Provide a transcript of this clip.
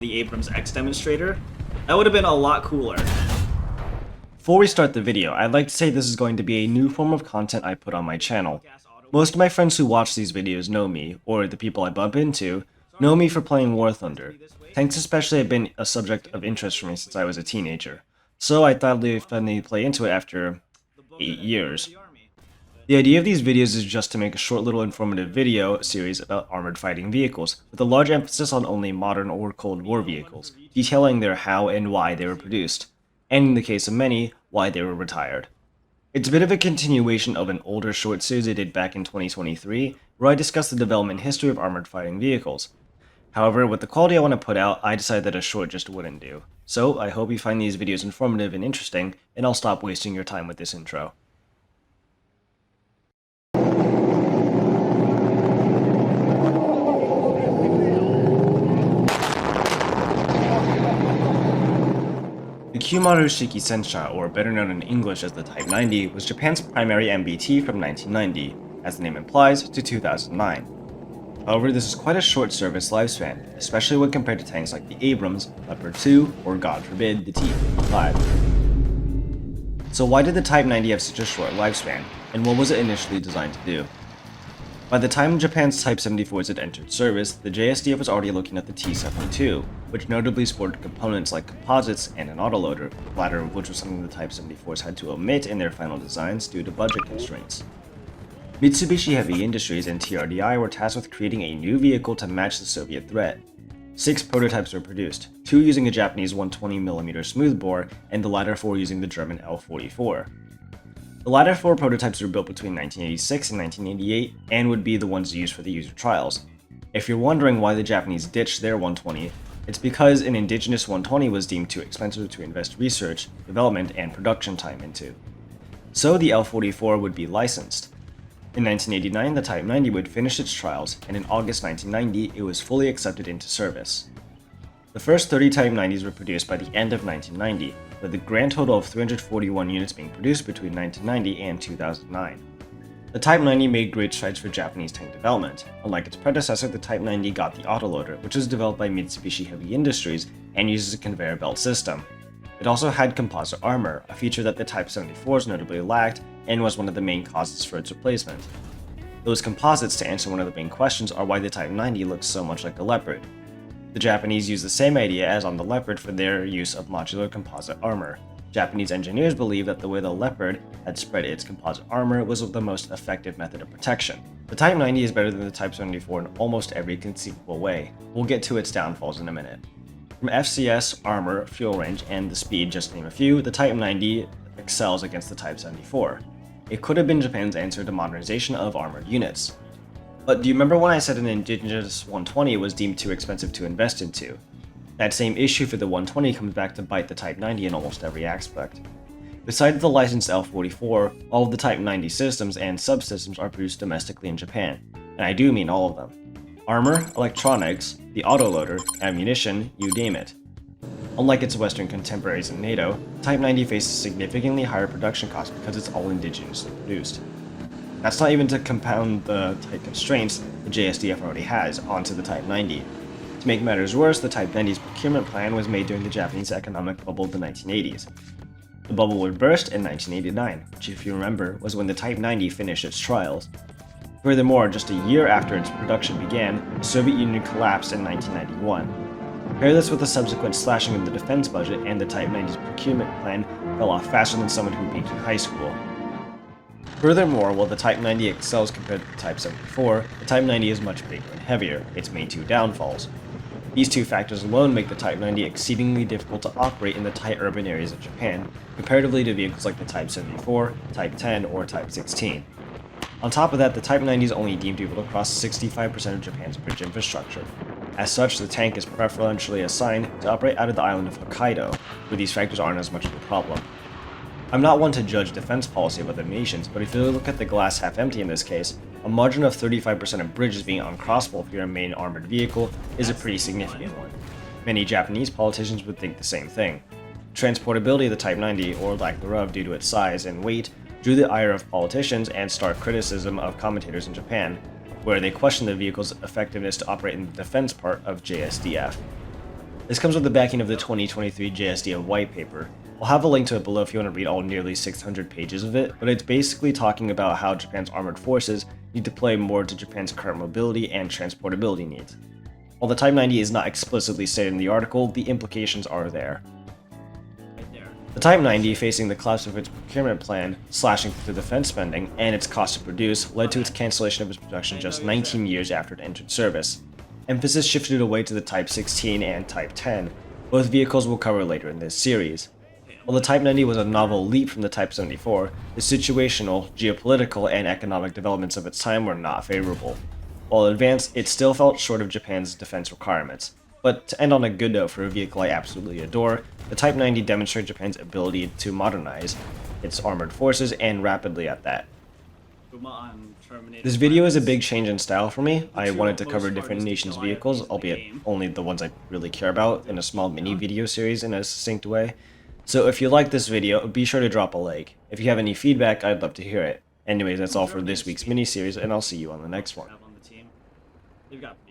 the Abrams X demonstrator, that would have been a lot cooler. Before we start the video, I'd like to say this is going to be a new form of content I put on my channel. Most of my friends who watch these videos know me, or the people I bump into, know me for playing War Thunder. Tanks especially have been a subject of interest for me since I was a teenager, so I thought I'd finally play into it after 8 years. The idea of these videos is just to make a short little informative video series about armored fighting vehicles, with a large emphasis on only modern or Cold War vehicles, detailing their how and why they were produced, and in the case of many, why they were retired. It's a bit of a continuation of an older short series I did back in 2023, where I discussed the development history of armored fighting vehicles. However, with the quality I want to put out, I decided that a short just wouldn't do. So I hope you find these videos informative and interesting, and I'll stop wasting your time with this intro. The Kyū-maru-shiki-sensha, or better known in English as the Type 90, was Japan's primary MBT from 1990, as the name implies, to 2009. However, this is quite a short service lifespan, especially when compared to tanks like the Abrams, Leopard 2, or God forbid, the T-55. So why did the Type 90 have such a short lifespan, and what was it initially designed to do? By the time Japan's Type 74s had entered service, the JSDF was already looking at the T-72, which notably sported components like composites and an autoloader, the latter of which was something the Type 74s had to omit in their final designs due to budget constraints. Mitsubishi Heavy Industries and TRDI were tasked with creating a new vehicle to match the Soviet threat. 6 prototypes were produced, 2 using a Japanese 120mm smoothbore, and the latter 4 using the German L-44. The latter 4 prototypes were built between 1986 and 1988 and would be the ones used for the user trials. If you're wondering why the Japanese ditched their 120, it's because an indigenous 120 was deemed too expensive to invest research, development, and production time into. So the L-44 would be licensed. In 1989, the Type 90 would finish its trials, and in August 1990, it was fully accepted into service. The first 30 Type 90s were produced by the end of 1990, with a grand total of 341 units being produced between 1990 and 2009. The Type 90 made great strides for Japanese tank development. Unlike its predecessor, the Type 90 got the autoloader, which was developed by Mitsubishi Heavy Industries and uses a conveyor belt system. It also had composite armor, a feature that the Type 74s notably lacked and was one of the main causes for its replacement. Those composites, to answer one of the main questions, are why the Type 90 looks so much like a Leopard. The Japanese used the same idea as on the Leopard for their use of modular composite armor. Japanese engineers believed that the way the Leopard had spread its composite armor was the most effective method of protection. The Type 90 is better than the Type 74 in almost every conceivable way. We'll get to its downfalls in a minute. From FCS, armor, fuel range, and the speed, just to name a few, the Type 90 excels against the Type 74. It could have been Japan's answer to modernization of armored units. But do you remember when I said an indigenous 120 was deemed too expensive to invest into? That same issue for the 120 comes back to bite the Type 90 in almost every aspect. Besides the licensed L-44, all of the Type 90 systems and subsystems are produced domestically in Japan, and I do mean all of them. Armor, electronics, the autoloader, ammunition, you name it. Unlike its Western contemporaries in NATO, Type 90 faces significantly higher production costs because it's all indigenously produced. That's not even to compound the tight constraints the JSDF already has onto the Type 90. To make matters worse, the Type 90's procurement plan was made during the Japanese economic bubble of the 1980s. The bubble would burst in 1989, which if you remember was when the Type 90 finished its trials. Furthermore, just a year after its production began, the Soviet Union collapsed in 1991. Pair this with the subsequent slashing of the defense budget, and the Type 90's procurement plan fell off faster than someone who peaked in high school. Furthermore, while the Type 90 excels compared to the Type 74, the Type 90 is much bigger and heavier, its main 2 downfalls. These 2 factors alone make the Type 90 exceedingly difficult to operate in the tight urban areas of Japan, comparatively to vehicles like the Type 74, Type 10, or Type 16. On top of that, the Type 90 is only deemed to be able to cross 65% of Japan's bridge infrastructure. As such, the tank is preferentially assigned to operate out of the island of Hokkaido, where these factors aren't as much of a problem. I'm not one to judge defense policy of other nations, but if you look at the glass half empty in this case, a margin of 35% of bridges being uncrossable for your main armored vehicle is a pretty significant one. Many Japanese politicians would think the same thing. Transportability of the Type 90, or lack thereof due to its size and weight, drew the ire of politicians and stark criticism of commentators in Japan, where they questioned the vehicle's effectiveness to operate in the defense part of JSDF. This comes with the backing of the 2023 JSDF white paper. I'll have a link to it below if you want to read all nearly 600 pages of it, but it's basically talking about how Japan's armored forces need to play more to Japan's current mobility and transportability needs. While the Type 90 is not explicitly stated in the article, the implications are there. The Type 90, facing the collapse of its procurement plan, slashing through defense spending, and its cost to produce, led to its cancellation of its production just 19 years after it entered service. Emphasis shifted away to the Type 16 and Type 10. Both vehicles we'll cover later in this series. While the Type 90 was a novel leap from the Type 74, the situational, geopolitical, and economic developments of its time were not favorable. While advanced, it still fell short of Japan's defense requirements. But to end on a good note for a vehicle I absolutely adore, the Type 90 demonstrates Japan's ability to modernize its armored forces, and rapidly at that. This video is a big change in style for me. I wanted to cover different nations' vehicles, albeit only the ones I really care about, in a small mini video series in a succinct way. So if you like this video, be sure to drop a like. If you have any feedback, I'd love to hear it. Anyways, that's all for this week's mini series, and I'll see you on the next one.